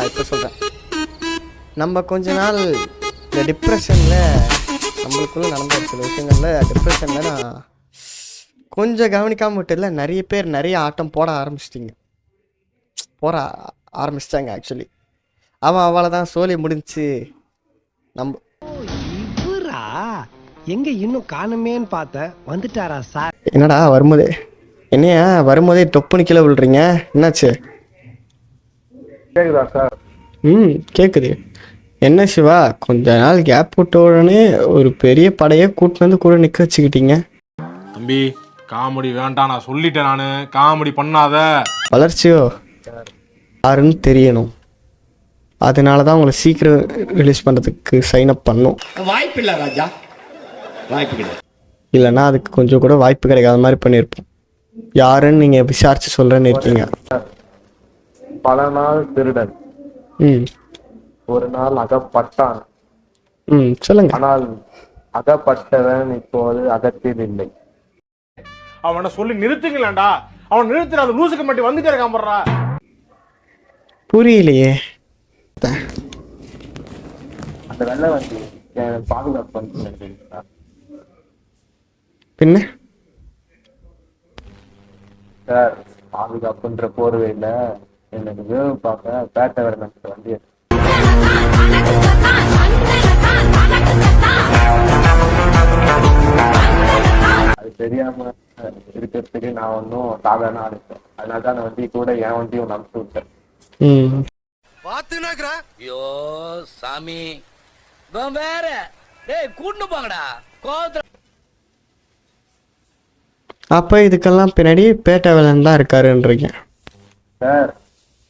இப்போ சொல்கிறேன். நம்ம கொஞ்ச நாள் இந்த டிப்ரெஷனில் நம்மளுக்குள்ளே நடந்த ஒரு சில விஷயங்களில் டிப்ரெஷனில் நான் கொஞ்சம் கவனிக்காமல் விட்டதில்ல நிறைய பேர் நிறைய ஆட்டம் போட ஆரம்பிச்சிட்டாங்க. ஆக்சுவலி அவன் அவ்வளோதான், சோலி முடிஞ்சு. நம்ம இவரா எங்க இன்னும் காணுமேன்னு பார்த்தேன், வந்துட்டாரா சார்? என்னடா வரும்போதே தொப்புன்னு கீழே விழுறீங்க, என்னாச்சு? கேக்குதா சார்? கேட்குது. என்ன சிவா, கொஞ்ச நாள் கேப் விட்ட உடனே ஒரு பெரிய படையை கூட்டிட்டு வந்து கூட நிற்க வச்சுக்கிட்டீங்க. தம்பி காமெடி வேண்டாம், நான் சொல்லிட்டேன். நானு காமெடி பண்ணாத. வளர்ச்சியோ யாருன்னு தெரியணும், அதனால தான் உங்களை சீக்கிரம் ரிலீஸ் பண்ணுறதுக்கு சைன் அப் பண்ணும். வாய்ப்பு இல்லை ராஜா, வாய்ப்பு கிடையாது. இல்லைன்னா அதுக்கு கொஞ்சம் கூட வாய்ப்பு கிடைக்காத மாதிரி பண்ணியிருப்போம். யாருன்னு நீங்கள் விசாரிச்சு சொல்கிறேன்னு இருக்கீங்க. பல நாள் திருடன், ஒரு நாள் அகப்பட்டான். சொல்லுங்க. ஆனால் அகப்பட்டவன் இப்போது அகத்தில் இல்லை. அவனை சொல்லி நிறுத்துங்களேன்டா. அவன் நிறுத்துற அந்த லூசுக்கு மட்டும் வந்துட்டே இருக்கான் போடுறா. புரியலையே. அந்த வெள்ளை வண்டி பாதுகாப்பு பண்ணி பின்ன சார், பாதுகாப்புன்ற போர்வையில எனக்கு வேவு பார்க்க பேட்டை வேற நமக்கு வண்டி அது தெரியாம இருக்கிறதுக்கு நான் ஒன்னும் சாதாரண ஆரம்பிச்சேன். அதனாலதான் அந்த வண்டி கூட என் வண்டியும் அனுப்பிச்சு விட்டேன். ஐயோ சாமி, வேற கூட்டு போங்கடா. அப்போ இதுக்கெல்லாம் பின்னாடி பேட்டை வேலன் தான் இருக்காருன்றீங்க சார்.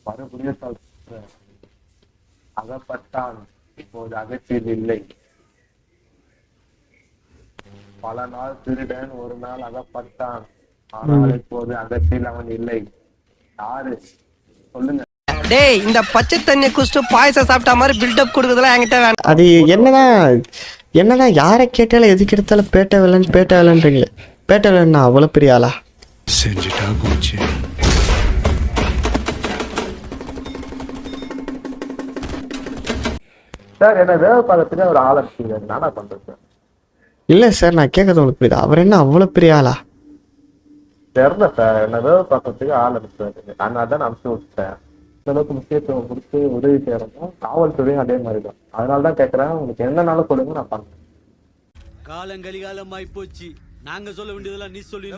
மறுபடியும் சொல்றேன், அகப்பட்டான் இப்போது அகத்தில் இல்லை. பல நாள் திருடன், ஒரு நாள் அகப்பட்டான், ஆனால் இப்போது அகத்தில் அவன் இல்லை. யாரு சொல்லுங்க? டேய், இந்த பச்சை தண்ணி குடிச்சிட்டு பாயசம் சாப்பிட்ட மாதிரி பில்டப் கொடுக்குறதுலாம் என்கிட்ட வேணாம். அது என்னதான் யாரை கேட்டாலும் எதுக்கு எடுத்தாலும் பேட்டை வேலன்றீங்களே. பேட்டை வேலன்னா அவ்வளோ பெரிய ஆளா? செஞ்சுட்டா போச்சு. சார், என்ன வேலை பார்க்கறதுக்கு ஒரு ஆள் அனுப்பிச்சு நானா பண்றேன் சார்? இல்லை சார், நான் கேட்கறது உங்களுக்கு புரியுது. அவர் என்ன அவ்வளோ பெரிய ஆளா? தெரியல சார், என்ன வேலை பார்க்கறதுக்கு ஆள் அனுப்பிச்சு அதனால தான் அனுப்பிச்சு விட்டேன். இந்த அளவுக்கு முக்கியத்துவம் கொடுத்து உதவி செய்யறதும் காவல்துறையும் அதே மாதிரி தான். அதனால தான் கேட்கறேன், உங்களுக்கு என்னன்னாலும் சொல்லுங்க, நான் பண்றேன். காலங்கலிகாலமாய் போச்சு, நாங்க சொல்ல வேண்டியதெல்லாம் நீ சொல்லி